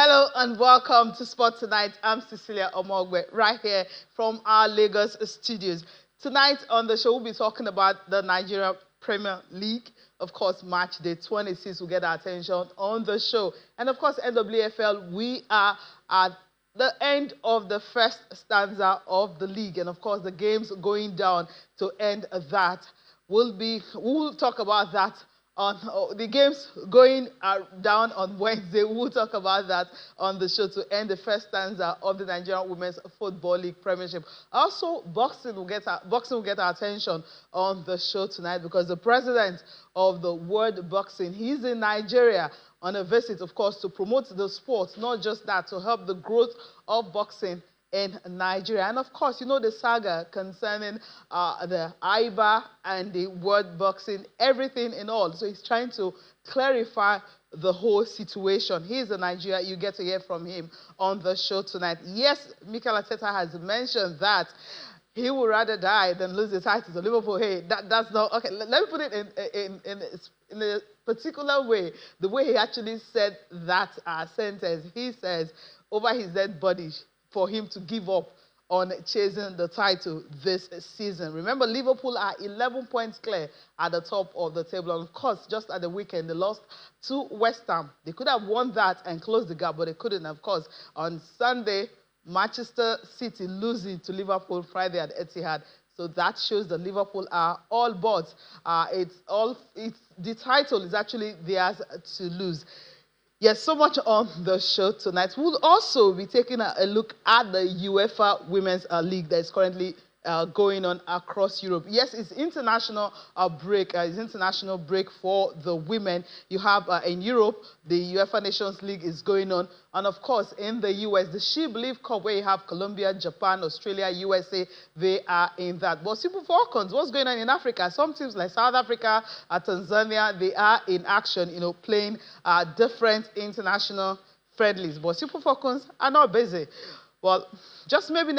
Hello and welcome to Sport Tonight. I'm Cecilia Omogwe, right here from our Lagos studios. Tonight on the show, we'll be talking about the Nigeria Premier League. Of course, match day 26 will get our attention on the show. And of course, NWFL, we are at the end of the first stanza of the league. And of course, the games going down to end that. We'll talk about that on the games going down on Wednesday. We'll talk about that on the show to end the first stanza of the Nigerian Women's Football League Premiership. Also, boxing will get our attention on the show tonight because the president of the World Boxing, he's in Nigeria on a visit, of course, to promote the sport, not just that, to help the growth of boxing in Nigeria. And of course, you know the saga concerning the IBA and the World Boxing, everything in all. So he's trying to clarify the whole situation. He's in Nigeria. You get to hear from him on the show tonight. Yes, Mikel Arteta has mentioned that he would rather die than lose the title to Liverpool. Hey, that's not okay. Let me put it in a particular way. The way he actually said that sentence, he says, over his dead body, for him to give up on chasing the title this season. Remember, Liverpool are 11 points clear at the top of the table. And of course, just at the weekend, they lost to West Ham. They could have won that and closed the gap, but they couldn't. Of course, on Sunday, Manchester City losing to Liverpool Friday at Etihad. So that shows that Liverpool are all but. The title is actually theirs to lose. Yes, so much on the show tonight. We'll also be taking a look at the UEFA Women's League that is currently going on across Europe. Yes, it's international break. It's international break for the women. You have in Europe, the UEFA Nations League is going on. And of course, in the US, the She Believe Cup, where you have Colombia, Japan, Australia, USA, they are in that. But Super Falcons, what's going on in Africa? Some teams like South Africa, Tanzania, they are in action, you know, playing different international friendlies. But Super Falcons are not busy. Well, just maybe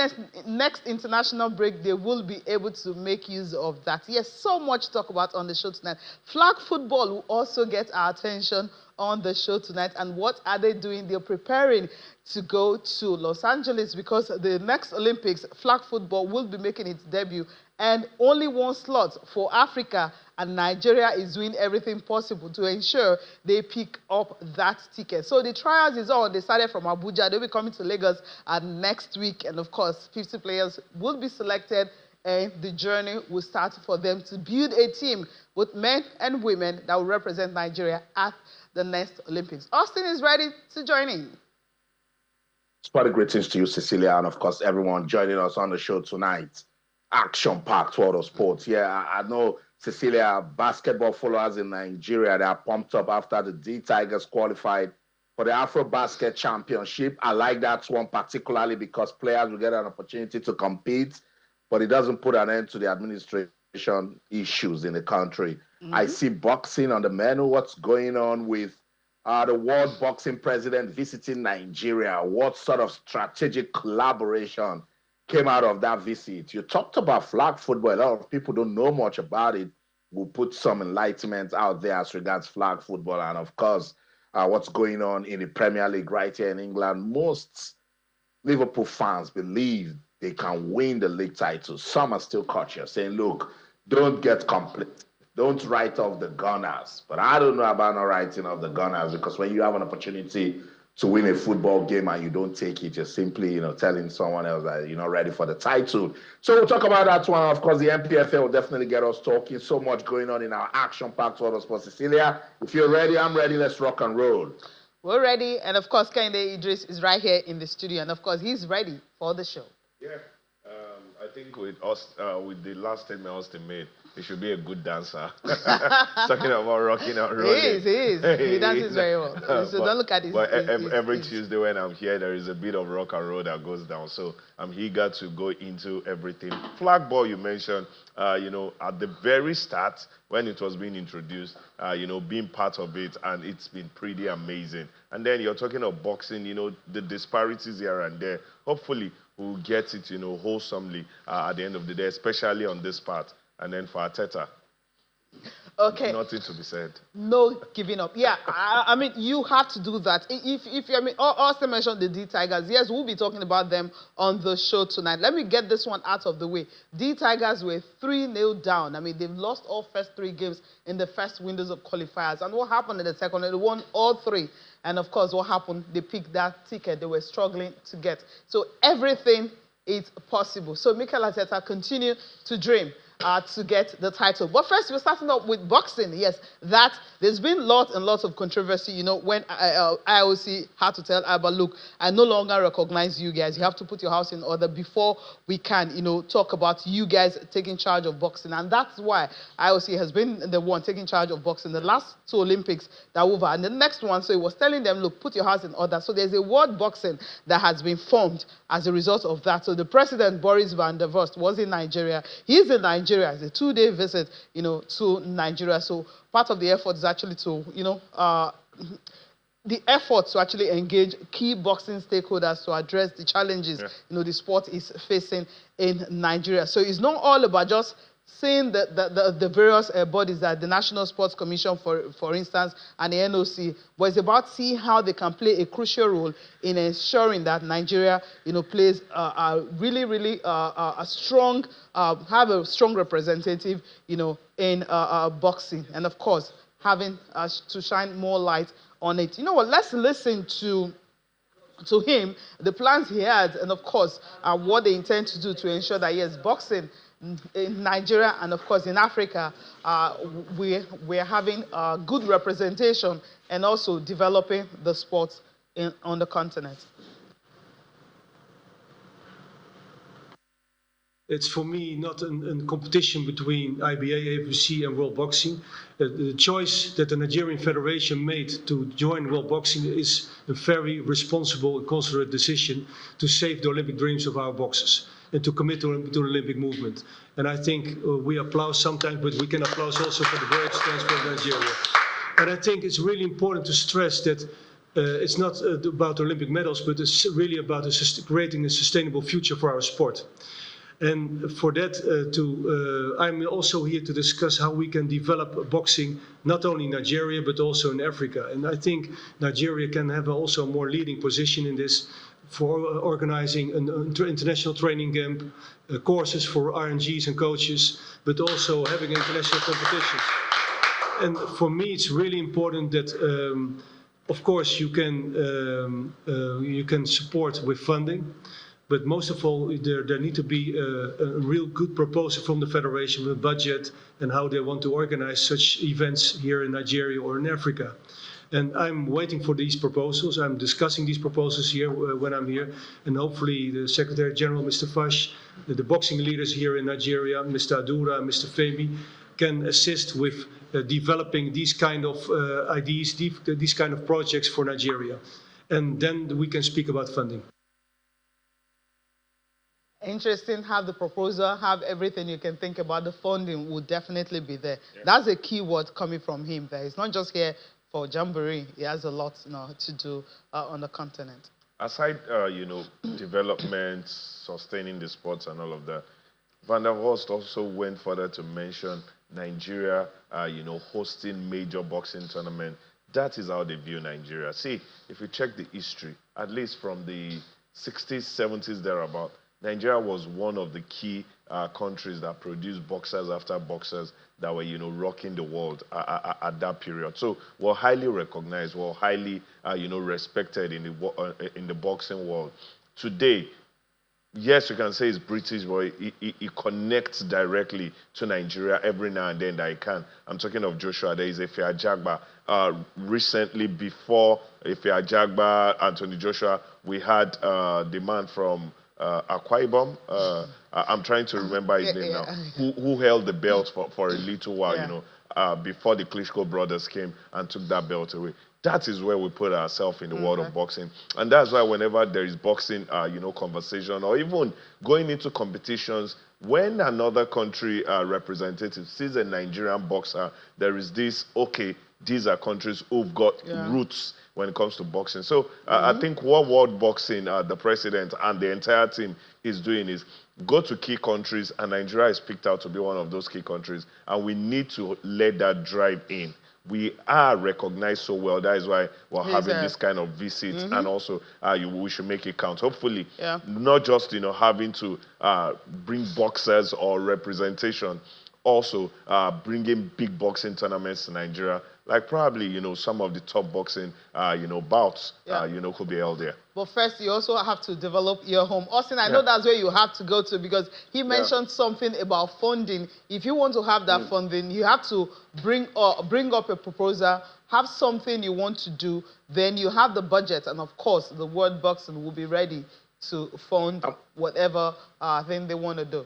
next international break, they will be able to make use of that. Yes, so much to talk about on the show tonight. Flag football will also get our attention on the show tonight. And what are they doing? They're preparing to go to Los Angeles because the next Olympics, flag football will be making its debut. And only one slot for Africa, and Nigeria is doing everything possible to ensure they pick up that ticket. So the trials is on. They started from Abuja. They'll be coming to Lagos next week. And of course, 50 players will be selected, and the journey will start for them to build a team with men and women that will represent Nigeria at the next Olympics. Austin is ready to join in. Spotty greetings to you, Cecilia, and of course, everyone joining us on the show tonight. Action-packed world of sports. Yeah, I know, Cecilia, basketball followers in Nigeria, they are pumped up after the D Tigers qualified for the Afro-Basket Championship. I like that one particularly because players will get an opportunity to compete, but it doesn't put an end to the administration issues in the country. I see boxing on the menu. What's going on with the World Boxing President visiting Nigeria? What sort of strategic collaboration came out of that visit? You talked about flag football. A lot of people don't know much about it. We'll put some enlightenment out there as regards flag football. And of course, what's going on in the Premier League right here in England. Most Liverpool fans believe they can win the league title. Some are still cautious, saying, look, don't get complete. Don't write off the Gunners. But I don't know about not writing off the Gunners, because when you have an opportunity to win a football game and you don't take it, you're simply, telling someone else that you're not ready for the title. So we'll talk about that one. Of course, the MPFL will definitely get us talking. So much going on in our action-packed world of sports. Cecilia, if you're ready, I'm ready. Let's rock and roll. We're ready. And of course, Kehinde Idris is right here in the studio. And of course, he's ready for the show. Yeah, I think with the last statement Austin made, he should be a good dancer. Talking about rocking and rolling. He is. He dances very well. So don't look at his. But every Tuesday when I'm here, there is a bit of rock and roll that goes down. So I'm eager to go into everything. Flag ball, you mentioned, at the very start when it was being introduced, being part of it, and it's been pretty amazing. And then you're talking of boxing, the disparities here and there. Hopefully, we'll get it, wholesomely at the end of the day, especially on this part. And then for Arteta. Okay. Nothing to be said. No giving up. Yeah, I mean, you have to do that. If I mean, also mentioned the D Tigers. Yes, we'll be talking about them on the show tonight. Let me get this one out of the way. D Tigers were 3-0 down. I mean, they've lost all first 3 games in the first windows of qualifiers. And what happened in the second? They won all 3. And of course, what happened? They picked that ticket they were struggling to get. So everything is possible. So Mikel Arteta continue to dream to get the title. But first, we're starting up with boxing. Yes, that there's been lots and lots of controversy, you know, when IOC had to tell Alba, look, I no longer recognize you guys. You have to put your house in order before we can, you know, talk about you guys taking charge of boxing. And that's why IOC has been the one taking charge of boxing. The last 2 Olympics that were over. And the next one, so it was telling them, look, put your house in order. So there's a world boxing that has been formed as a result of that. So the president, Boris van der Vost, was in Nigeria. He's in Nigeria. It's a 2-day visit, you know, to Nigeria. So part of the effort is actually to, you know, the effort to actually engage key boxing stakeholders to address the challenges, you know, the sport is facing in Nigeria. So it's not all about just seeing the various bodies, that the National Sports Commission, for instance, and the NOC, but it's about seeing how they can play a crucial role in ensuring that Nigeria, you know, plays really a strong, have a strong representative, you know, in boxing, and of course having to shine more light on it. You know what? Let's listen to him, the plans he has, and of course what they intend to do to ensure that yes, boxing in Nigeria and of course in Africa, we're having good representation and also developing the sport on the continent. It's for me not a competition between IBA, AFC and World Boxing. The choice that the Nigerian Federation made to join World Boxing is a very responsible and considerate decision to save the Olympic dreams of our boxers and to commit to the Olympic movement. And I think we applaud sometimes, but we can applaud also for the great stance for Nigeria. And I think it's really important to stress that it's not about Olympic medals, but it's really about creating a sustainable future for our sport. And for that, I'm also here to discuss how we can develop boxing, not only in Nigeria, but also in Africa. And I think Nigeria can have also a more leading position in this, for organizing an international training camp, courses for RNGs and coaches, but also having international competitions. And for me, it's really important that, of course, you can support with funding. But most of all, there need to be a real good proposal from the Federation with a budget and how they want to organize such events here in Nigeria or in Africa. And I'm waiting for these proposals. I'm discussing these proposals here when I'm here. And hopefully the Secretary General, Mr. Fash, the boxing leaders here in Nigeria, Mr. Adura, Mr. Femi, can assist with developing these kind of ideas, these kind of projects for Nigeria. And then we can speak about funding. Interesting. Have the proposal, have everything you can think about. The funding will definitely be there. Yeah. That's a key word coming from him there. He's not just here for Jamboree. He has a lot, you know, to do on the continent. Aside, you know, development, sustaining the sports and all of that, Van der Horst also went further to mention Nigeria, you know, hosting major boxing tournament. That is how they view Nigeria. See, if you check the history, at least from the 60s, 70s, thereabout, Nigeria was one of the key countries that produced boxers after boxers that were, you know, rocking the world at that period. So we're highly recognized, we're highly, you know, respected in the boxing world. Today, yes, you can say it's British, but it connects directly to Nigeria every now and then that it can. I'm talking of Joshua. There is Efe Ajagba. Recently, before Efe Ajagba, Anthony Joshua, we had the man from Akwa Ibom. I'm trying to remember his name now. Who held the belt for a little while, you know, before the Klitschko brothers came and took that belt away. That is where we put ourselves in the world of boxing. And that's why whenever there is boxing, you know, conversation, or even going into competitions, when another country representative sees a Nigerian boxer, there is this, okay, these are countries who've got roots when it comes to boxing. So I think what World Boxing, the president and the entire team is doing is go to key countries, and Nigeria is picked out to be one of those key countries, and we need to let that drive in. We are recognized so well. That is why we're having this kind of visits, and also we should make it count. Hopefully, not just having to bring boxers or representation, also bringing big boxing tournaments to Nigeria, like probably some of the top boxing bouts could be held there. But first, you also have to develop your home. Austin, I know that's where you have to go to, because he mentioned something about funding. If you want to have that funding, you have to bring up a proposal, have something you want to do, then you have the budget, and of course, the World Boxing will be ready to fund whatever thing they want to do.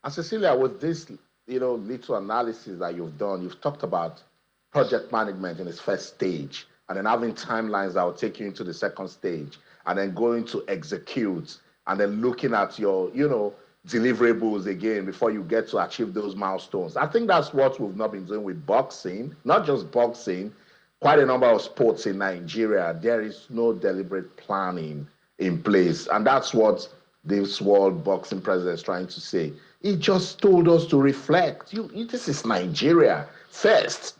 And Cecilia, with this little analysis that you've done, you've talked about project management in its first stage, and then having timelines that will take you into the second stage, and then going to execute, and then looking at your, deliverables again before you get to achieve those milestones. I think that's what we've not been doing with boxing, not just boxing, quite a number of sports in Nigeria. There is no deliberate planning in place, and that's what this World Boxing president is trying to say. He just told us to reflect. This is Nigeria first.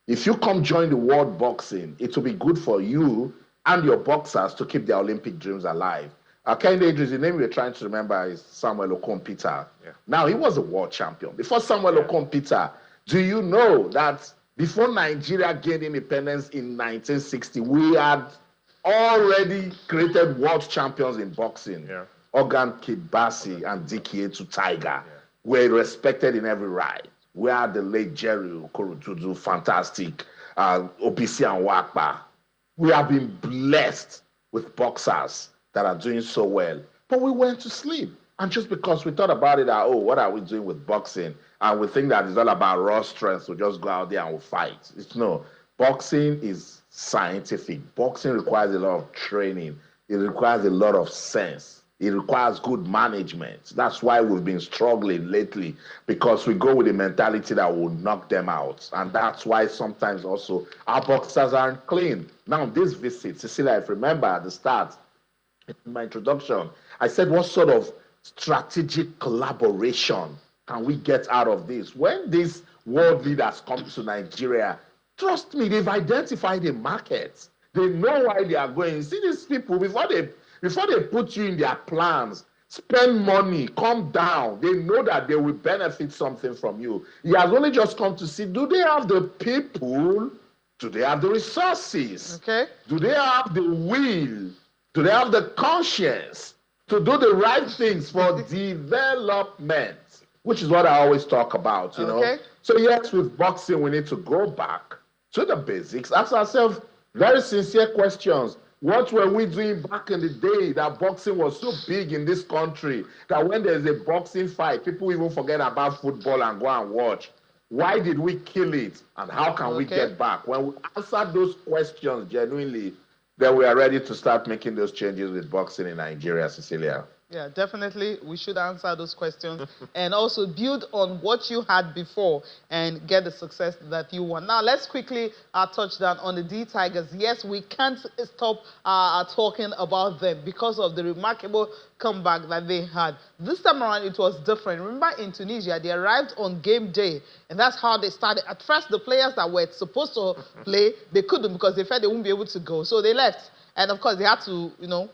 If you come join the World Boxing, it will be good for you and your boxers to keep their Olympic dreams alive. Kehinde Idris, the name we're trying to remember is Samuel Okon-Peter. Now, he was a world champion. Before Samuel Okon-Peter, do you know that before Nigeria gained independence in 1960, we had already created world champions in boxing? Organ Kidbasi and Dickie Etu Tiger were respected in every right. We had the late Jerry Okurutudu, fantastic, OPC and Wakpa. We have been blessed with boxers that are doing so well. But we went to sleep. And just because we thought about it, what are we doing with boxing? And we think that it's all about raw strength, so just go out there and we'll fight. No. Boxing is scientific. Boxing requires a lot of training. It requires a lot of sense. It requires good management. That's why we've been struggling lately, because we go with a mentality that will knock them out. And that's why sometimes also our boxers aren't clean. Now, this visit, Cecilia, if you remember at the start, in my introduction, I said, what sort of strategic collaboration can we get out of this? When these world leaders come to Nigeria, trust me, they've identified the market. They know why they are going. You see, these people, before they put you in their plans, spend money, come down. They know that they will benefit something from you. He has only just come to see, do they have the people? Do they have the resources? Okay. Do they have the will? Do they have the conscience to do the right things for development? Which is what I always talk about, you know. So yes, with boxing, we need to go back to the basics, ask ourselves very sincere questions. What were we doing back in the day that boxing was so big in this country that when there's a boxing fight, people even forget about football and go and watch? Why did we kill it? And how can we get back? When we answer those questions genuinely, then we are ready to start making those changes with boxing in Nigeria, Cecilia. Yeah, definitely. We should answer those questions and also build on what you had before and get the success that you want. Now, let's quickly touch down on the D Tigers. Yes, we can't stop talking about them because of the remarkable comeback that they had. This time around, it was different. Remember, in Tunisia, they arrived on game day, and that's how they started. At first, the players that were supposed to play, they couldn't because they felt they wouldn't be able to go, so they left. And of course, they had to,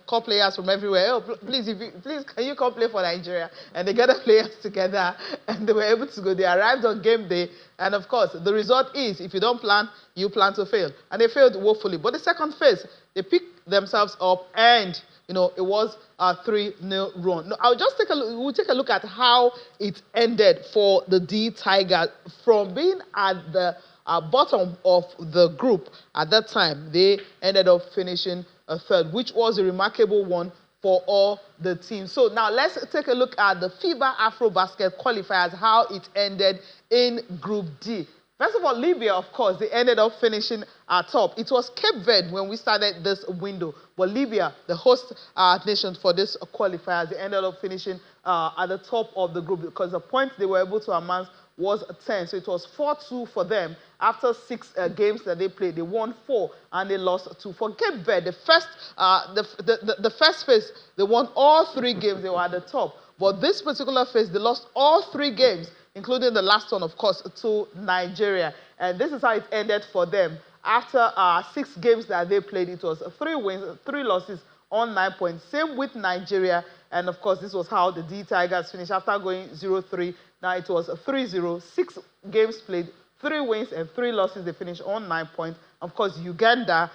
call players from everywhere. Oh, please, can you come play for Nigeria? And they gathered players together, and they were able to go. They arrived on game day, and of course, the result is, if you don't plan, you plan to fail. And they failed woefully. But the second phase, they picked themselves up, and it was a 3-0 run. Now, we'll take a look at how it ended for the D Tigers from being at the bottom of the group at that time. They ended up finishing a third, which was a remarkable one for all the teams. So now let's take a look at the FIBA AfroBasket qualifiers, how it ended in Group D. First of all, Libya, of course, they ended up finishing at top. It was Cape Verde when we started this window, but Libya, the host nation for this qualifiers, they ended up finishing at the top of the group because the points they were able to amass was 10. So it was 4-2 for them, After 6 games that they played, they won 4 and they lost 2. For Cape Verde, the first phase, they won all 3 games. They were at the top. But this particular phase, they lost all 3 games, including the last one, of course, to Nigeria. And this is how it ended for them. After 6 games that they played, it was 3 wins, 3 losses on 9 points. Same with Nigeria. And of course, this was how the D Tigers finished after going 0-3. Now it was 3-0, 6 games played, 3 wins and 3 losses. They finished on 9 points. Of course, Uganda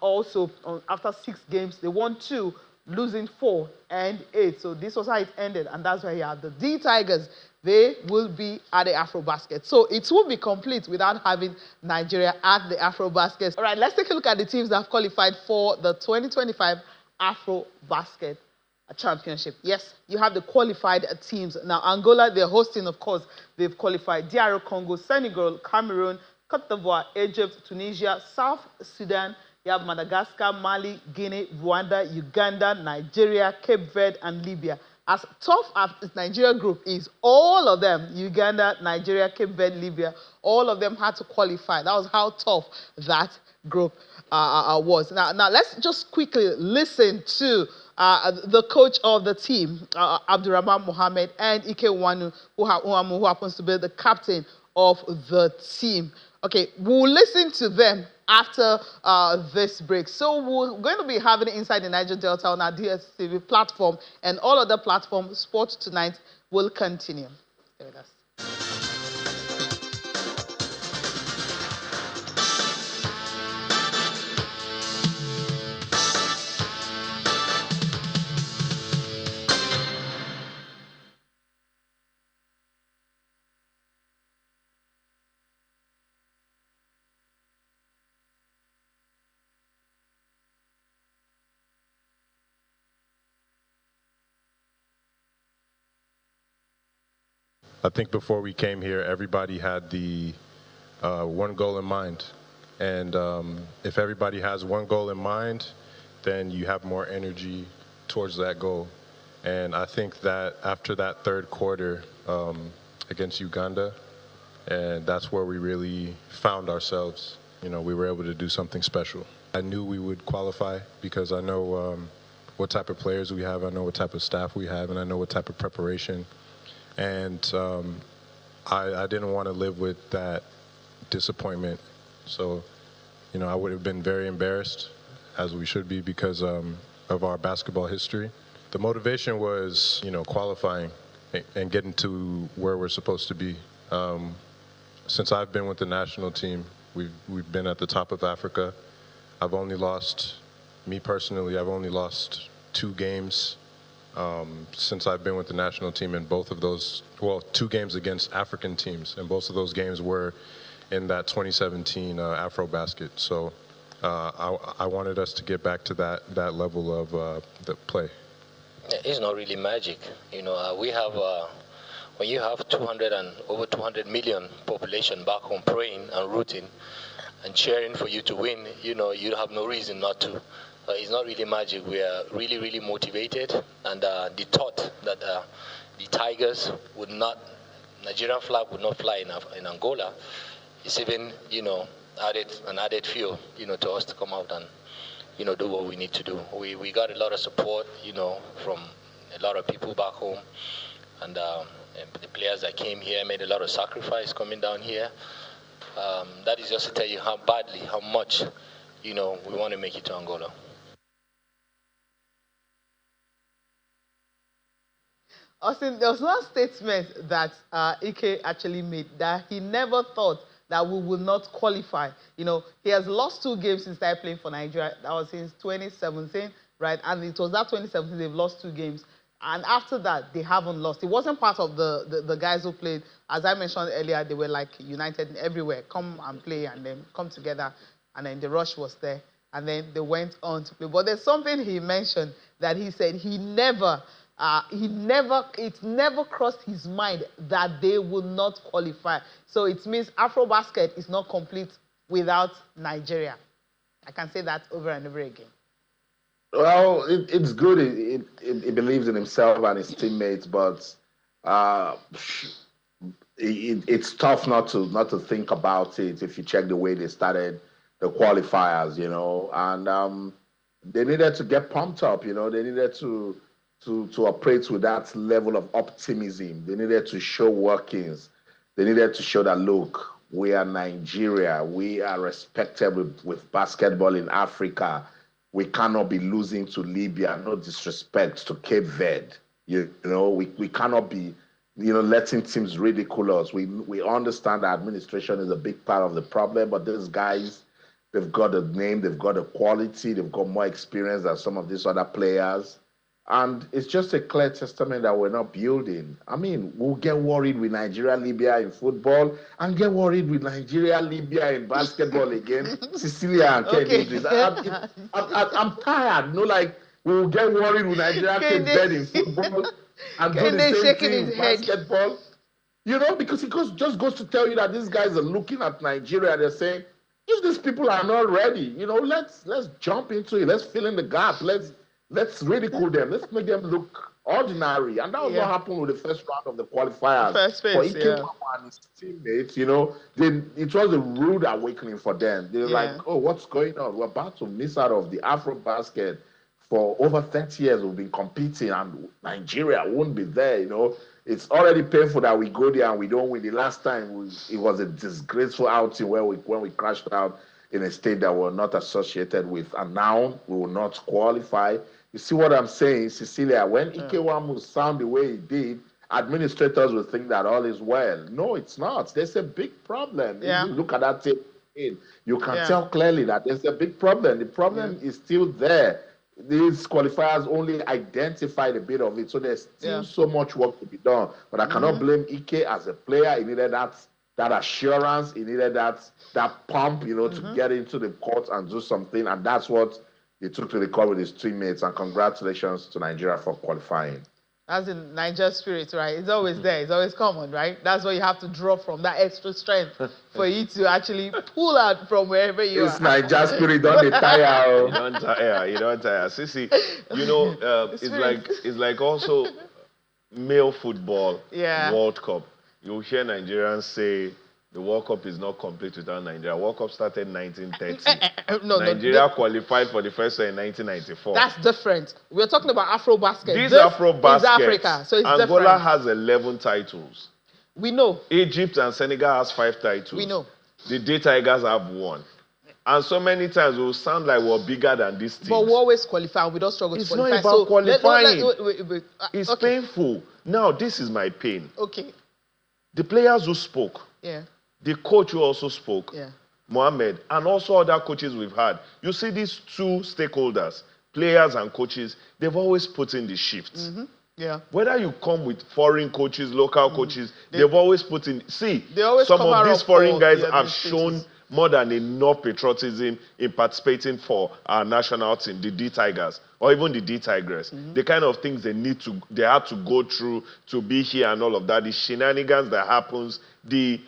also, after 6 games, they won 2, losing 4 and 8. So this was how it ended, and that's why you have the D Tigers. They will be at the AfroBasket. So it will be complete without having Nigeria at the AfroBasket. All right, let's take a look at the teams that have qualified for the 2025 AfroBasket Championship. Yes, you have the qualified teams. Now, Angola, they're hosting, of course, they've qualified. DR Congo, Senegal, Cameroon, Cote d'Ivoire, Egypt, Tunisia, South Sudan. You have Madagascar, Mali, Guinea, Rwanda, Uganda, Nigeria, Cape Verde, and Libya. As tough as Nigeria group is, all of them, Uganda, Nigeria, Cape Verde, Libya, all of them had to qualify. That was how tough that group was. Now, let's just quickly listen to the coach of the team, Abdurrahman Mohammed, and Ike Wanu, who happens to be the captain of the team. Okay, we'll listen to them after this break. So we're going to be having it inside the Niger Delta on our DSTV platform, and all other platforms. Sports Tonight will continue. Stay with us. I think before we came here, everybody had the one goal in mind. And if everybody has one goal in mind, then you have more energy towards that goal. And I think that after that third quarter against Uganda, and that's where we really found ourselves. You know, we were able to do something special. I knew we would qualify because I know what type of players we have, I know what type of staff we have, and I know what type of preparation. And I didn't want to live with that disappointment. So, you know, I would have been very embarrassed, as we should be, because of our basketball history. The motivation was, you know, qualifying and getting to where we're supposed to be. Since I've been with the national team, we've been at the top of Africa. I've only lost, me personally, I've only lost 2 games since I've been with the national team, in both of those, well, 2 games against African teams, and both of those games were in that 2017 AfroBasket. So I wanted us to get back to that level of the play. It's not really magic. You know, we have, when you have over 200 million population back home praying and rooting and cheering for you to win, you know, you have no reason not to. It's not really magic. We are really, really motivated, and the thought that the Tigers would not, Nigerian flag would not fly in Angola, is even, you know, added fuel, you know, to us to come out and, you know, do what we need to do. We got a lot of support, you know, from a lot of people back home, and the players that came here made a lot of sacrifice coming down here. That is just to tell you how much, you know, we want to make it to Angola. Austin, there was one statement that Ike actually made, that he never thought that we will not qualify. You know, he has lost 2 games since started playing for Nigeria. That was since 2017, right? And it was that 2017 they've lost 2 games. And after that, they haven't lost. It wasn't part of the guys who played. As I mentioned earlier, they were like united everywhere. Come and play, and then come together. And then the rush was there. And then they went on to play. But there's something he mentioned that he said it never crossed his mind that they would not qualify. So it means AfroBasket is not complete without Nigeria. I can say that over and over again. Well, it's good. It believes in himself and his teammates, but it's tough not to think about it if you check the way they started the qualifiers, and they needed to get pumped up, they needed to operate with that level of optimism. They needed to show workings. They needed to show that, look, we are Nigeria. We are respected with basketball in Africa. We cannot be losing to Libya. No disrespect to Cape Verde. We cannot be, letting teams ridicule us. We understand that administration is a big part of the problem, but these guys, they've got a name, they've got a quality, they've got more experience than some of these other players. And it's just a clear testament that we're not building. I mean, we'll get worried with Nigeria, Libya in football and get worried with Nigeria, Libya in basketball again. Cecilia and Ken Idris. I'm tired. Like, we'll get worried with Nigeria, Cape Verde in football and do the same thing in basketball. Because it just goes to tell you that these guys are looking at Nigeria and they're saying, if these people are not ready, let's jump into it. Let's fill in the gap. Let's ridicule them. Let's make them look ordinary. And that was what happened with the first round of the qualifiers. First phase, for Ike and his teammates, it was a rude awakening for them. They were like, oh, what's going on? We're about to miss out of the AfroBasket. For over 30 years, we've been competing, and Nigeria won't be there, It's already painful that we go there and we don't win. The last time, it was a disgraceful outing when we crashed out in a state that we're not associated with. And now we will not qualify. You see what I'm saying, Cecilia? When Ikewamu sound the way he did, administrators will think that all is well. No, it's not. There's a big problem. If you look at that tape, you can tell clearly that there's a big problem. The problem is still there. These qualifiers only identified a bit of it, so there's still so much work to be done. But I cannot blame Ike as a player. He needed that assurance. He needed that pump, to get into the court and do something. And that's what he took to the court with his teammates. And congratulations to Nigeria for qualifying. That's in Niger spirit, right? It's always there. It's always common, right? That's what you have to draw from, that extra strength for you to actually pull out from wherever you are. It's Niger spirit, don't tire. You don't tire. Sisi, it's like also male football World Cup. You'll hear Nigerians say the World Cup is not complete without Nigeria. World Cup started in 1930. Nigeria qualified for the first time in 1994. That's different. We're talking about AfroBasket. This AfroBasket is Africa, so it's Angola different. has 11 titles. We know. Egypt and Senegal has 5 titles. We know. The D Tigers have 1. And so many times it will sound like we're bigger than these teams. But we always qualify. We don't struggle to qualify. It's not about qualifying. It's okay. painful. Now, this is my pain. Okay. The players who spoke, the coach who also spoke, Mohammed, and also other coaches we've had. You see these two stakeholders, players and coaches, they've always put in the shifts. Whether you come with foreign coaches, local coaches, they've always put in. See, some of these foreign guys have shown more than enough patriotism in participating for our national team, the D Tigers, or even the D Tigress. The kind of things they have to go through to be here and all of that, the shenanigans that happens, the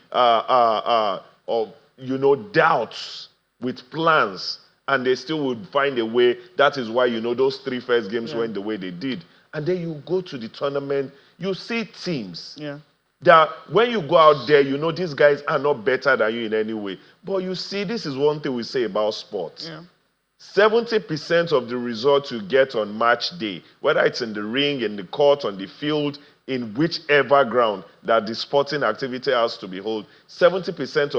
doubts with plans, and they still would find a way. That is why those 3 first games went the way they did. And then you go to the tournament, you see teams. That when you go out there, these guys are not better than you in any way. But you see, this is one thing we say about sports. 70% of the results you get on match day, whether it's in the ring, in the court, on the field, in whichever ground that the sporting activity has to be held, 70%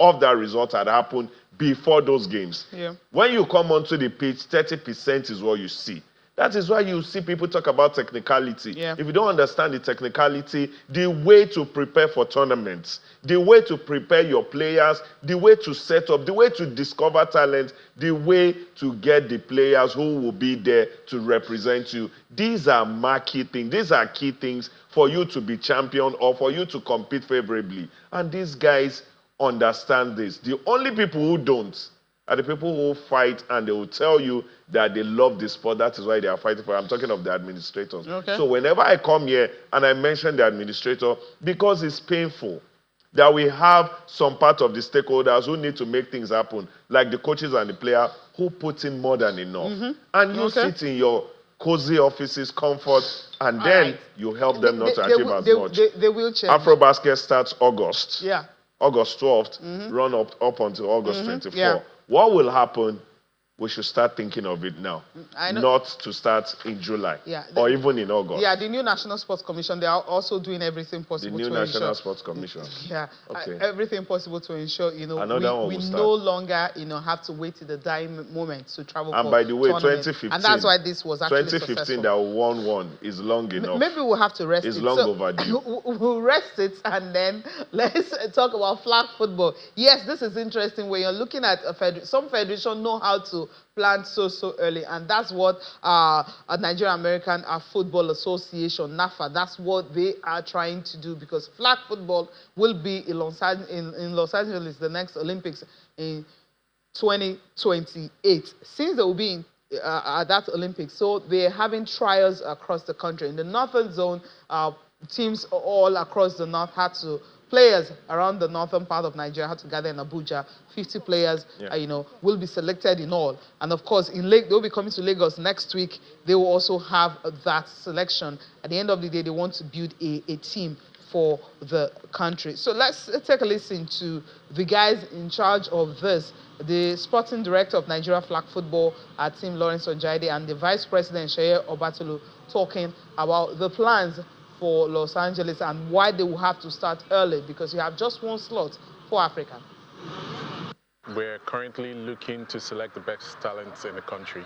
of that result had happened before those games. When you come onto the pitch, 30% is what you see. That is why you see people talk about technicality. If you don't understand the technicality, the way to prepare for tournaments, the way to prepare your players, the way to set up, the way to discover talent, the way to get the players who will be there to represent you. These are marquee things. These are key things for you to be champion or for you to compete favorably. And these guys understand this. The only people who don't are the people who fight, and they will tell you that they love the sport. That is why they are fighting for it. I'm talking of the administrators. So whenever I come here and I mention the administrator, because it's painful that we have some part of the stakeholders who need to make things happen, like the coaches and the player who put in more than enough. And you sit in your cozy offices, comfort, and All then right. you help them not to They achieve will- as they, much. they will change. Afrobasket starts August. Yeah. August 12th, run up until August 24th. Yeah. What will happen? We should start thinking of it now, I know. not to start in July Yeah. or even in August. Yeah, the new National Sports Commission, they are also doing everything The possible new to National ensure. Sports Commission. Yeah, Okay. everything possible to ensure, Another one we will no start. longer, have to wait till the dying moment to travel And for by the way, tournament. 2015. And that's why this was actually 2015 successful. that won one is long enough. Maybe we'll have to rest It's it. long overdue. We'll rest it and then let's talk about flag football. Yes, this is interesting when you're looking at some federations know how to plan so early, and that's what a Nigerian American Football Association, NAFA, that's what they are trying to do, because flag football will be in Los Angeles, the next Olympics in 2028. Since they will be in at that Olympics, so they're having trials across the country. In the northern zone, teams all across the north players around the northern part of Nigeria had to gather in Abuja. 50 players, will be selected in all. And of course, they'll be coming to Lagos next week. They will also have that selection. At the end of the day, they want to build a team for the country. So let's take a listen to the guys in charge of this, the sporting director of Nigeria Flag Football team, Lawrence Onjaide, and the vice president, Sheye Obatulu, talking about the plans for Los Angeles and why they will have to start early, because you have just one slot for Africa. We're currently looking to select the best talents in the country.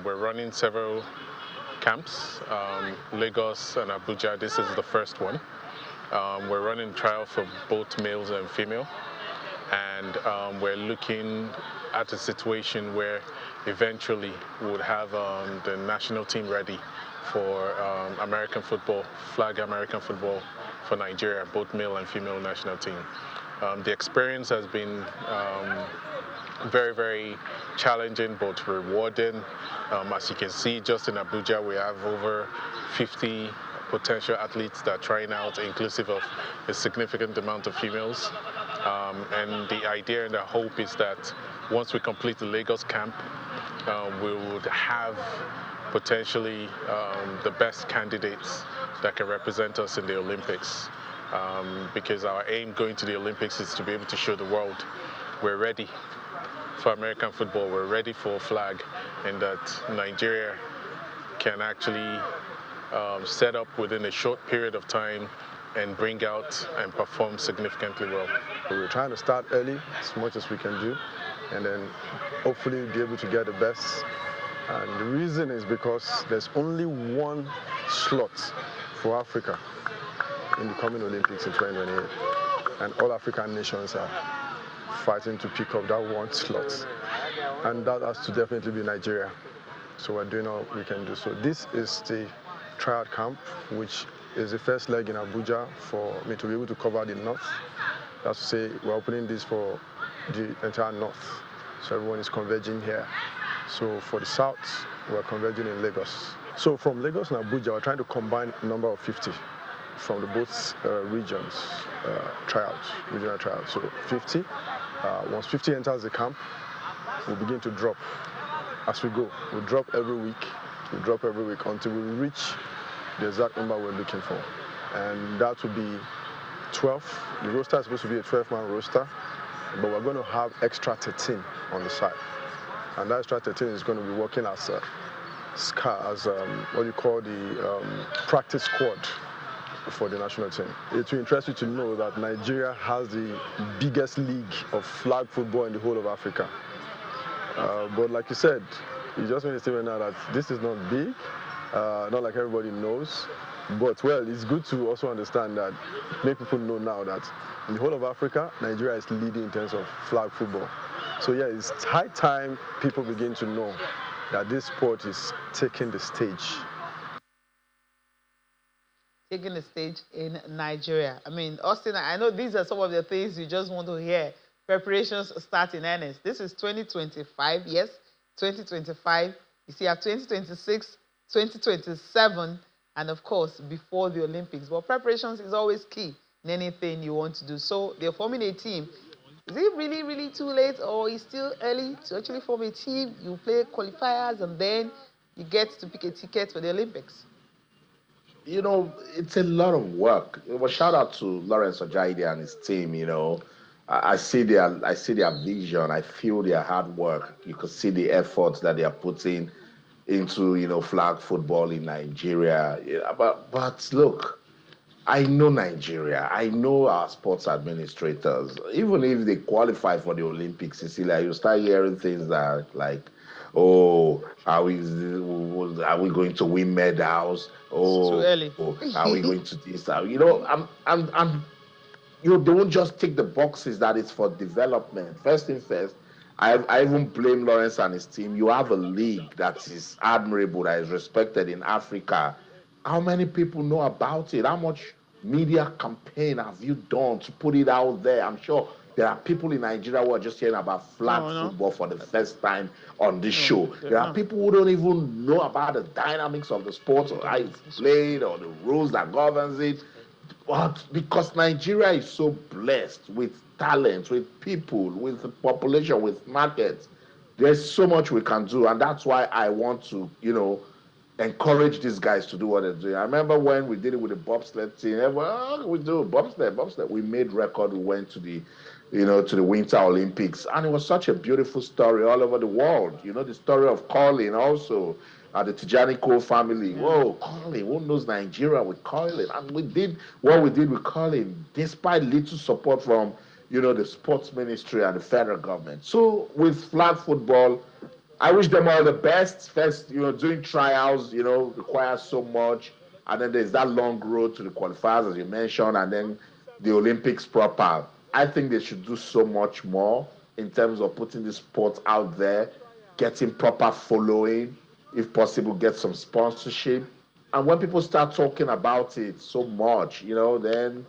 We're running several camps, Lagos and Abuja. This is the first one. We're running trial for both males and female, and we're looking at a situation where eventually we would have the national team ready for American football, flag American football for Nigeria, both male and female national team. The experience has been very, very challenging, but rewarding. As you can see, just in Abuja, we have over 50 potential athletes that are trying out, inclusive of a significant amount of females. And the idea and the hope is that once we complete the Lagos camp, we would have potentially the best candidates that can represent us in the Olympics. Because our aim going to the Olympics is to be able to show the world we're ready for American football, we're ready for a flag, and that Nigeria can actually set up within a short period of time and bring out and perform significantly well. We're trying to start early as much as we can do, and then hopefully be able to get the best. And the reason is because there's only one slot for Africa in the coming Olympics in 2028, and all African nations are fighting to pick up that one slot, and that has to definitely be Nigeria. So we're doing all we can do. So this is the tryout camp, which is the first leg in Abuja for me to be able to cover the north. That's to say, we're opening this for the entire north, so everyone is converging here. So for the south, we're converging in Lagos. So from Lagos and Abuja, we're trying to combine a number of 50 from the both regions, regional tryouts. So 50. Once 50 enters the camp, we'll begin to drop as we go. We'll drop every week. We'll drop every week until we reach the exact number we're looking for. And that will be 12. The roster is supposed to be a 12-man roster, but we're going to have extra 13 on the side. And that extra 13 is going to be working as what you call the practice squad for the national team. It will interest you to know that Nigeria has the biggest league of flag football in the whole of Africa. But like you said, you just made a statement now that this is not big, not like everybody knows. But well, it's good to also understand that, make people know now that in the whole of Africa, Nigeria is leading in terms of flag football. So yeah, it's high time people begin to know that this sport is taking the stage. Taking the stage in Nigeria. I mean, Austin, I know these are some of the things you just want to hear. Preparations start in earnest. This is 2025, yes, 2025. You see, you have 2026, 2027, and of course, before the Olympics. But preparations is always key in anything you want to do. So they're forming a team. Is it really, really too late, or is it still early to actually form a team? You play qualifiers and then you get to pick a ticket for the Olympics? You know, it's a lot of work. Well, shout out to Lawrence Ojaide and his team. You know, I see their vision. I feel their hard work. You could see the efforts that they are putting into, you know, flag football in Nigeria. Yeah, but look, I know Nigeria. I know our sports administrators. Even if they qualify for the Olympics, Cecilia, you start hearing things that like, oh, are we going to win medals? It's too Oh, early. are we going to this? You know, you don't just tick the boxes that it's for development. First thing first, I even blame Lawrence and his team. You have a league that is admirable, that is respected in Africa. How many people know about it? How much media campaign have you done to put it out there? I'm sure there are people in Nigeria who are just hearing about flag No, no, football for the first time on this no, show. There are no. people who don't even know about the dynamics of the sport or how it's played or the rules that governs it. But because Nigeria is so blessed with talent, with people, with the population, with markets, there's so much we can do. And that's why I want to, you know, encourage these guys to do what they're doing. I remember when we did it with the bobsled team, everyone, oh, we do bobsled. We made record. We went to the, you know, to the Winter Olympics, and it was such a beautiful story all over the world. You know, the story of curling also. The Tijani Cole family. Whoa, curling. Who knows Nigeria with curling? And we did what we did with curling, despite little support from, you know, the sports ministry and the federal government. So with flag football, I wish them all the best. First, you know, doing trials, you know, requires so much. And then there's that long road to the qualifiers, as you mentioned, and then the Olympics proper. I think they should do so much more in terms of putting the sport out there, getting proper following, if possible, get some sponsorship. And when people start talking about it so much, you know, then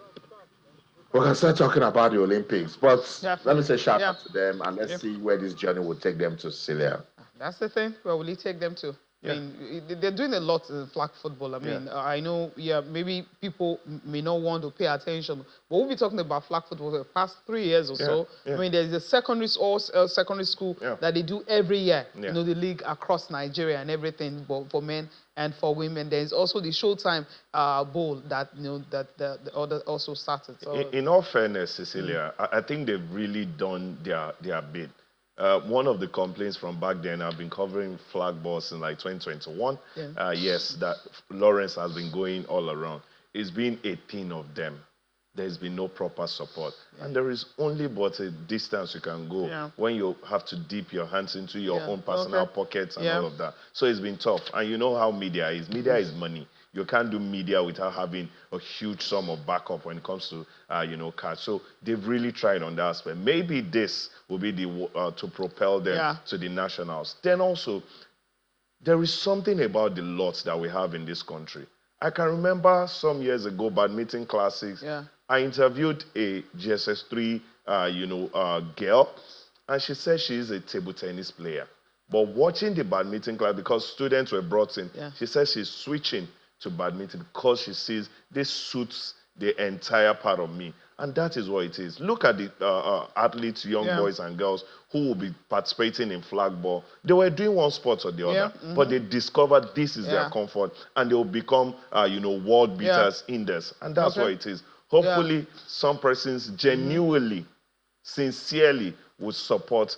we can start talking about the Olympics. But let me Definitely. say shout Yeah. out to them and let's Yeah. see where this journey will take them to, Celia. That's the thing. Where will he take them to? I Yeah. mean, they're doing a lot in flag football. I mean, I know, yeah, maybe people may not want to pay attention, but we'll be talking about flag football for the past 3 years or so. Yeah. I mean, there's a secondary school Yeah. that they do every year. Yeah. You know, the league across Nigeria and everything for men and for women. There's also the Showtime Bowl that, you know, that the other also started. So, In all fairness, Cecilia, I think they've really done their bit. One of the complaints from back then, I've been covering flag ball since like 2021. Yeah. Yes, that Lawrence has been going all around. It's been 18 of them. There's been no proper support. And there is only but a distance you can go when you have to dip your hands into your own personal pockets and all of that. So it's been tough. And you know how media is. Media is money. You can't do media without having a huge sum of backup when it comes to, you know, cash. So they've really tried on that aspect. Maybe this will be the to propel them to the nationals. Then also, there is something about the lots that we have in this country. I can remember some years ago, badminton classics. I interviewed a GSS3, girl, and she said she is a table tennis player. But watching the badminton class, because students were brought in, she says she's switching to badminton because she sees this suits the entire part of me. And that is what it is. Look at the athletes, young boys and girls who will be participating in flag ball. They were doing one sport or the other, but they discovered this is their comfort, and they will become, world beaters in this. And that's what it is. Hopefully, some persons genuinely, sincerely would support,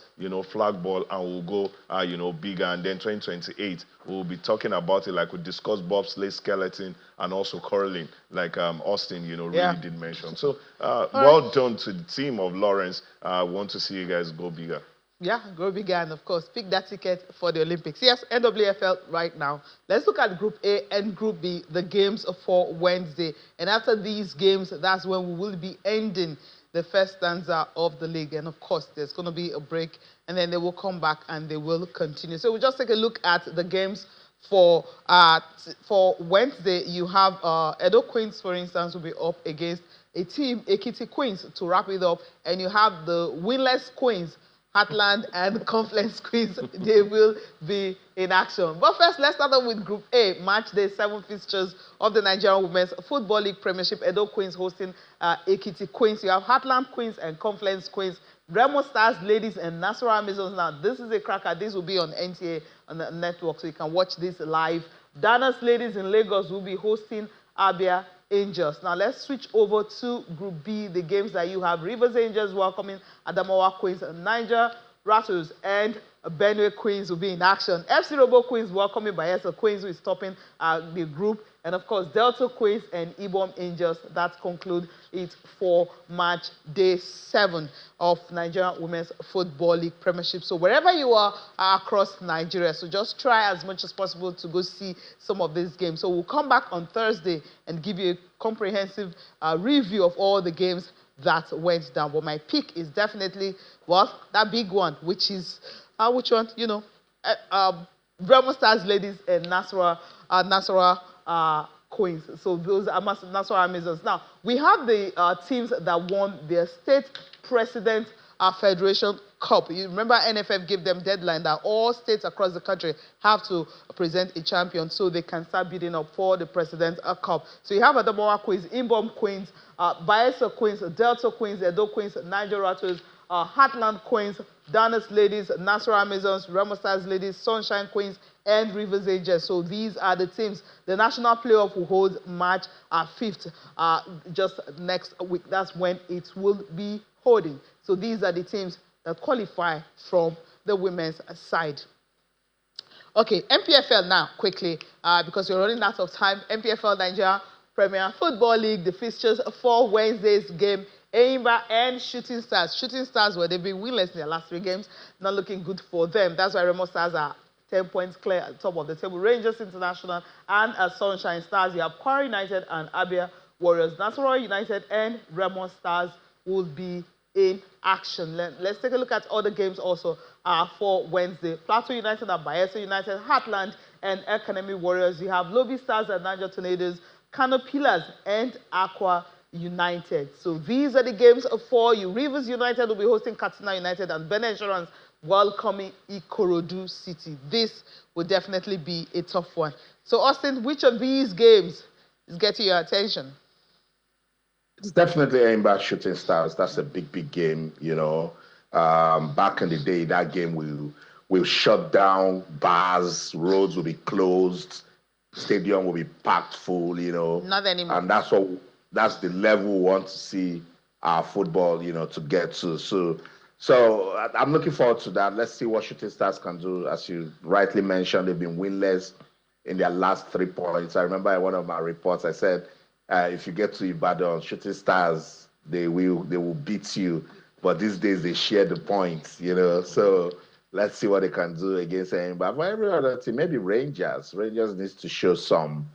flag ball and will go, bigger. And then 2028, we'll be talking about it like we discussed bobsleigh, skeleton, and also curling, like Austin, really did mention. So, well done to the team of Lawrence. I want to see you guys go bigger. Yeah, go bigger, and of course, pick that ticket for the Olympics. Yes, NWFL right now. Let's look at Group A and Group B, the games for Wednesday. And after these games, that's when we will be ending the first stanza of the league. And of course, there's going to be a break, and then they will come back and they will continue. So we'll just take a look at the games for Wednesday. You have Edo Queens, for instance, will be up against a team, Ekiti Queens, to wrap it up. And you have the winless Queens, Heartland and Confluence Queens. They will be in action. But first, let's start off with Group A, match day 7 fixtures of the Nigerian Women's Football League Premiership. Edo Queens hosting Ekiti Queens. You have Heartland Queens and Confluence Queens Remo Stars ladies and Nasarawa Amazons. Now, this is a cracker. This will be on NTA on the network, so you can watch this live. Danas ladies in Lagos will be hosting Abia Angels. Now, let's switch over to Group B, the games that you have. Rivers Angels welcoming Adamawa Queens, Niger Rattles and Benue Queens will be in action. FC Robo Queens welcoming Bayelsa Queens, who is topping the group. And of course, Delta Queens and Ibom Angels. That concludes it for match day 7 of Nigerian Women's Football League Premiership. So wherever you are across Nigeria, so just try as much as possible to go see some of these games. So we'll come back on Thursday and give you a comprehensive review of all the games that went down. But my pick is definitely, well, that big one, which is, which one? You know, Remo Stars ladies and Nasarawa Queens. So those are Nasarawa Amazons. Now, we have the teams that won their state president Federation Cup. You remember NFF gave them deadline that all states across the country have to present a champion so they can start bidding up for the President Cup. So you have Adamawa Queens, Ibom Queens, Bayelsa Queens, Delta Queens, Edo Queens, Niger Rattles, Heartland Queens, Danas Ladies, Nasarawa Amazons, Remo Stars Ladies, Sunshine Queens, and Rivers Angels. So these are the teams. The national playoff will hold March 5th, just next week. That's when it will be holding. So these are the teams that qualify from the women's side. Okay, MPFL now, quickly, because we're running out of time. MPFL Nigeria Premier Football League, the fixtures for Wednesday's game, Eimba and Shooting Stars. Shooting Stars, well, they've been winless in their last 3 games. Not looking good for them. That's why Remo Stars are 10 points clear at the top of the table. Rangers International and Sunshine Stars. You have Kwara United and Abia Warriors. Nasarawa United and Remo Stars will be in action. Let's take a look at other games also for Wednesday. Plateau United and Bayelsa United, Heartland and Economy Warriors. You have Lobby Stars and Niger Tornadoes, Kano Pillars and Aqua United. So these are the games for you. Rivers United will be hosting Katsina United and Ben Insurance welcoming Ikorodu City. This will definitely be a tough one. So Austin, which of these games is getting your attention? It's definitely aimed at Shooting Stars. That's a big game, you know. Back in the day, that game will shut down bars, roads will be closed, stadium will be packed full, you know. Not anymore. And that's the level we want to see our football, you know, to get to. So I'm looking forward to that. Let's see what Shooting Stars can do. As you rightly mentioned, they've been winless in their last 3 points. I remember in one of my reports, I said, if you get to Ibadan, Shooting Stars, they will beat you. But these days they share the points, you know. So let's see what they can do against them. But for every other team, maybe Rangers. Rangers needs to show some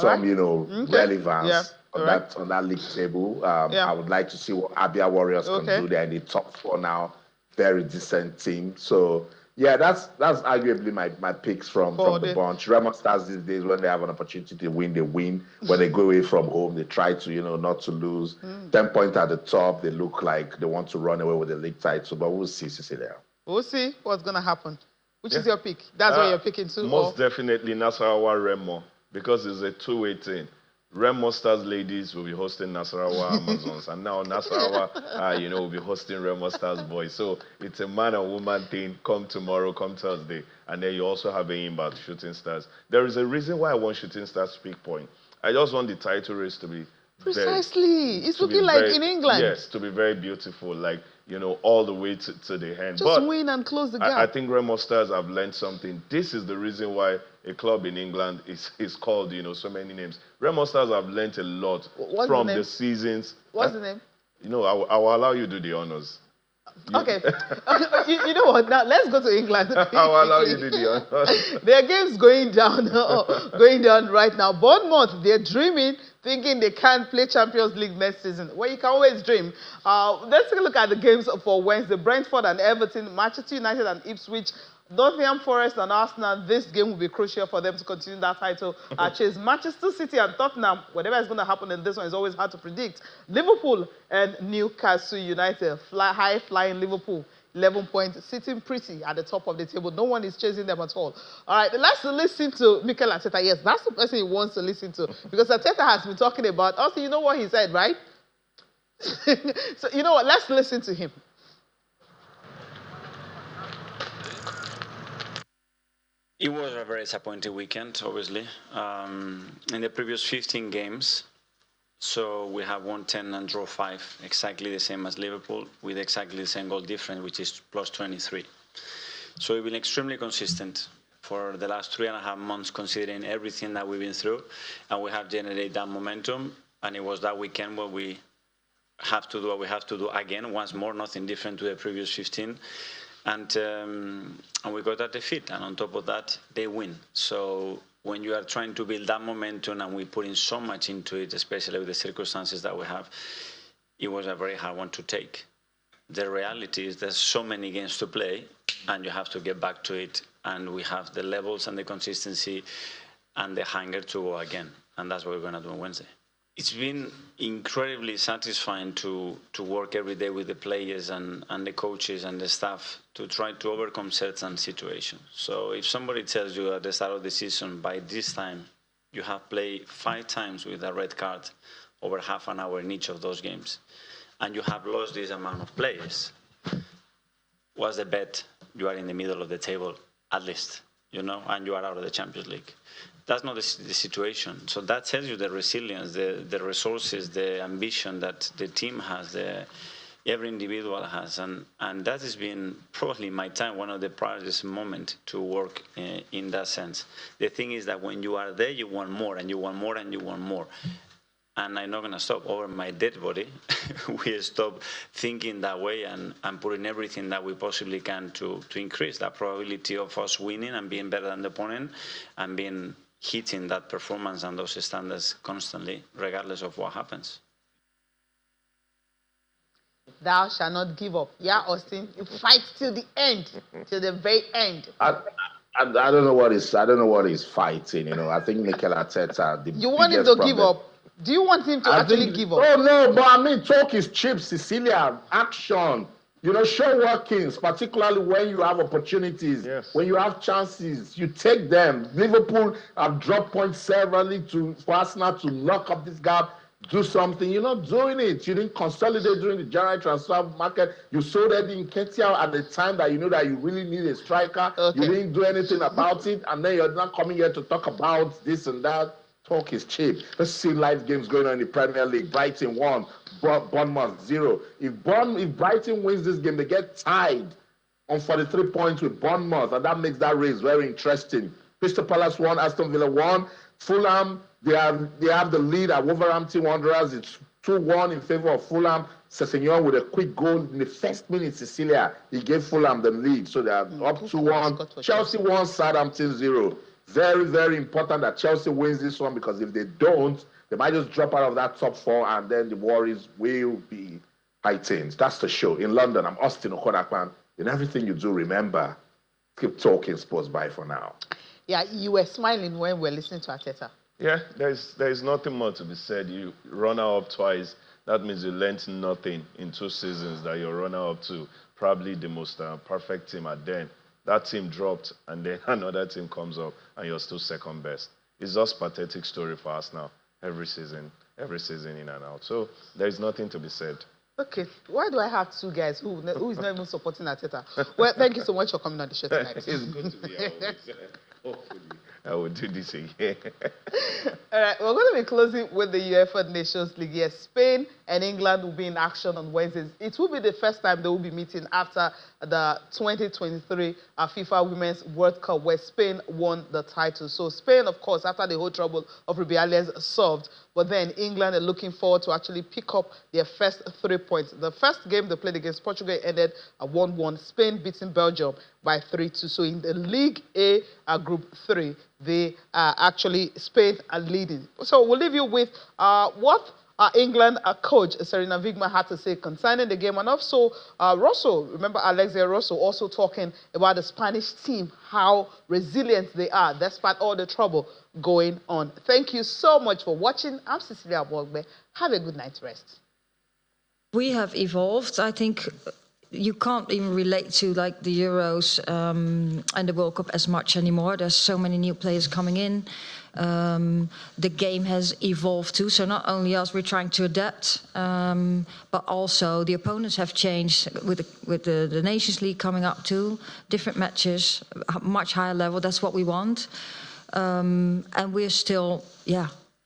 right. You know, relevance on that league table. I would like to see what Abia Warriors can do. They're in the top 4 now. Very decent team. So yeah, that's arguably my picks from the bunch. Remo Stars these days, when they have an opportunity to win, they win. When they go away from home, they try to, you know, not to lose. 10 points at the top, they look like they want to run away with the league title, but we'll see, Cecilia. We'll see what's going to happen. Which is your pick? That's what you're picking too? Most definitely Nasarawa Remo, because it's a two-way thing. Remo Stars ladies will be hosting Nasarawa Amazons, and now Nasarawa, you know, will be hosting Remo Stars boys. So it's a man and woman thing. Come tomorrow, come Thursday, and then you also have Eimba Shooting Stars. There is a reason why I want Shooting Stars to pick point. I just want the title race to be precisely. It's looking like in England. Yes, to be very beautiful, like, you know, all the way to the end. Just win and close the gap. I think Remo Stars have learned something. This is the reason why a club in England is called, you know, so many names. Remo Stars have learned a lot from the seasons. What's the name? You know, I will allow you to do the honors. Okay. You know what? Now let's go to England. I will allow you to do the honors. There are games going down right now. Bournemouth, they're dreaming, thinking they can't play Champions League next season. Well, you can always dream. Let's take a look at the games for Wednesday. Brentford and Everton, Manchester United and Ipswich, Nottingham Forest and Arsenal. This game will be crucial for them to continue that title chase. Manchester City and Tottenham, whatever is going to happen in this one is always hard to predict. Liverpool and Newcastle United, high-flying Liverpool, 11 points, sitting pretty at the top of the table. No one is chasing them at all. All right, let's listen to Mikel Arteta. Yes, that's the person he wants to listen to, because Arteta has been talking about, also, you know what he said, right? So, you know what, let's listen to him. It was a very disappointing weekend, obviously. In the previous 15 games, so we have won 10 and draw 5, exactly the same as Liverpool, with exactly the same goal difference, which is plus 23. So we've been extremely consistent for the last 3.5 months, considering everything that we've been through, and we have generated that momentum. And it was that weekend where we have to do what we have to do again, once more, nothing different to the previous 15. And we got that defeat, and on top of that, they win. So when you are trying to build that momentum, and we put in so much into it, especially with the circumstances that we have, it was a very hard one to take. The reality is there's so many games to play, and you have to get back to it. And we have the levels and the consistency and the hunger to go again. And that's what we're going to do on Wednesday. It's been incredibly satisfying to work every day with the players and the coaches and the staff to try to overcome certain situations. So if somebody tells you at the start of the season, by this time, you have played 5 times with a red card over half an hour in each of those games, and you have lost this amount of players, what's the bet? You are in the middle of the table, at least, and you are out of the Champions League. That's not the situation. So that tells you the resilience, the resources, the ambition that the team has, every individual has. And that has been probably my time, one of the proudest moments to work in that sense. The thing is that when you are there, you want more, and you want more, and you want more. And I'm not going to stop. Over my dead body, we stop thinking that way and putting everything that we possibly can to increase that probability of us winning and being better than the opponent and hitting that performance and those standards constantly, regardless of what happens. Thou shalt not give up. Yeah, Austin? You fight till the end, till the very end. I don't know what is fighting. I think Mikel Arteta. You want him to give up? Do you want him to actually give up? Oh no, but I mean, talk is cheap, Cecilia. Action. Show workings, particularly when you have opportunities, yes. When you have chances, you take them. Liverpool have dropped points severally for Arsenal to lock up this gap, do something. You're not doing it. You didn't consolidate during the January transfer market. You sold Eddie Nketiah at the time that you know that you really need a striker. Okay. You didn't do anything about it, and then you're not coming here to talk about this and that. Talk is cheap. Let's see live games going on in the Premier League. Brighton 1, Bournemouth 0. If Brighton wins this game, they get tied on 43 points with Bournemouth, and that makes that race very interesting. Crystal Palace 1, Aston Villa 1. Fulham, they have the lead at Wolverhampton Wanderers. It's 2-1 in favor of Fulham. Sessegnon with a quick goal in the first minute, Cecilia. He gave Fulham the lead, so they are up 2-1. Chelsea 1, Southampton 0. Very, very important that Chelsea wins this one, because if they don't, they might just drop out of that top 4, and then the worries will be heightened. That's the show. In London, I'm Austin Okonakwan. In everything you do, remember, keep talking sports. Bye for now. Yeah, you were smiling when we were listening to Arteta. Yeah, there's nothing more to be said. You runner-up twice. That means you learned nothing in 2 seasons that you're runner-up to probably the most perfect team at then. That team dropped, and then another team comes up, and you're still second best. It's just pathetic story for us now, every season in and out. So there's nothing to be said. Okay, why do I have 2 guys who is not even supporting Arteta? Well, thank you so much for coming on the show tonight. It's good to be here. Hopefully, I will do this again. All right, we're going to be closing with the UEFA Nations League. Yes, Spain and England will be in action on Wednesdays. It will be the first time they will be meeting after the 2023 FIFA Women's World Cup, where Spain won the title. So Spain, of course, after the whole trouble of Rubiales solved, but then England are looking forward to actually pick up their first 3 points. The first game they played against Portugal ended at 1-1. Spain beating Belgium by 3-2. So in the League A Group 3, Spain are leading. So we'll leave you with what England coach Serena Wigman had to say concerning the game, and also Rosso. Remember Alexia Rosso also talking about the Spanish team, how resilient they are despite all the trouble going on. Thank you so much for watching. I'm Cecilia Bogbe. Have a good night's rest. We have evolved. I think you can't even relate to like the Euros and the World Cup as much anymore. There's so many new players coming in. The game has evolved too. So not only us, we're trying to adapt, but also the opponents have changed with the Nations League coming up too. Different matches, much higher level. That's what we want, and we're still,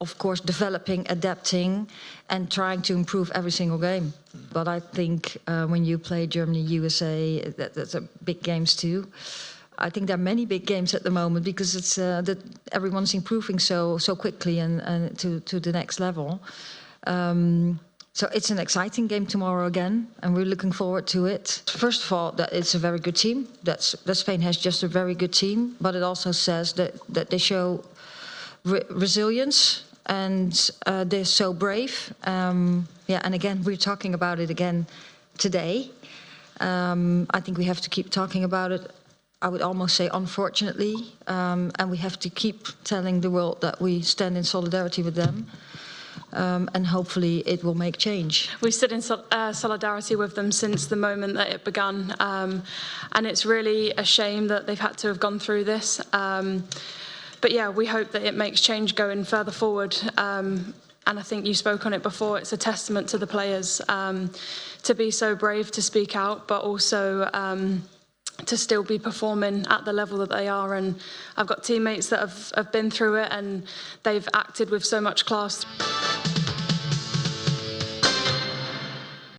of course, developing, adapting, and trying to improve every single game. But I think when you play Germany, USA, that's a big games too. I think there are many big games at the moment because it's that everyone's improving so quickly and to the next level. So it's an exciting game tomorrow again, and we're looking forward to it. First of all, that it's a very good team. That Spain has just a very good team, but it also says that they show resilience. And they're so brave. And again, we're talking about it again today. I think we have to keep talking about it. I would almost say, unfortunately, and we have to keep telling the world that we stand in solidarity with them. And hopefully it will make change. We stood in solidarity with them since the moment that it began. And it's really a shame that they've had to have gone through this. But yeah, we hope that it makes change going further forward. And I think you spoke on it before. It's a testament to the players to be so brave to speak out, but also to still be performing at the level that they are. And I've got teammates that have been through it and they've acted with so much class.